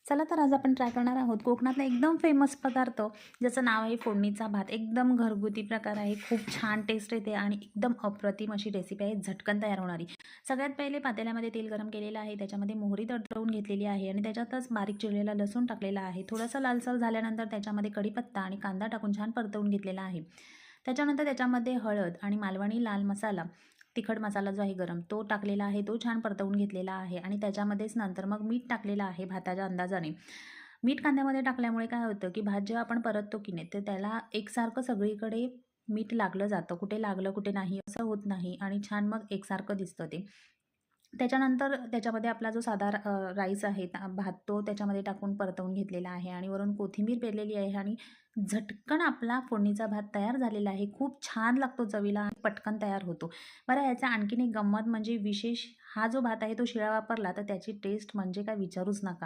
चला तर आज आपण ट्राय करणार आहोत कोकणातला एकदम फेमस पदार्थ ज्याचं नाव आहे फोडणीचा भात. एकदम घरगुती प्रकार आहे, खूप छान टेस्ट येते आणि एकदम अप्रतिम अशी रेसिपी आहे, झटकन तयार होणारी. सगळ्यात पहिले पातेल्यामध्ये तेल गरम केलेलं आहे, त्याच्यामध्ये मोहरी तडतडून घेतलेली आहे आणि त्याच्यातच बारीक चिरलेला लसूण टाकलेला आहे. थोडासा लालसर झाल्यानंतर त्याच्यामध्ये कढीपत्ता आणि कांदा टाकून छान परतवून घेतलेला आहे. त्याच्यानंतर त्याच्यामध्ये हळद आणि मालवणी लाल मसाला, तिखट मसाला जो आहे गरम तो टाकलेला आहे, तो छान परतवून घेतलेला आहे आणि त्याच्यामध्येच नंतर मग मीठ टाकलेलं आहे भाताच्या अंदाजाने. मीठ कांद्यामध्ये टाकल्यामुळे काय होतं, की भात जेव्हा आपण परततो की नाही, तर त्याला एकसारखं सगळीकडे मीठ लागलं जातं. कुठे लागलं, कुठे नाही असं होत नाही आणि छान मग एकसारखं दिसतं ते. त्याच्यानंतर त्याच्यामध्ये आपला जो साधा राईस आहे, भात तो त्याच्यामध्ये टाकून परतवून घेतलेला आहे आणि वरून कोथिंबीर पेरलेली आहे आणि झटकन आपला फोडणीचा भात तयार झालेला आहे. खूप छान लागतो चवीला आणि पटकन तयार होतो. बरं, याचा आणखीन एक गंमत म्हणजे विशेष, हा जो भात आहे तो शिळा वापरला तर त्याची टेस्ट म्हणजे काय विचारूच नका.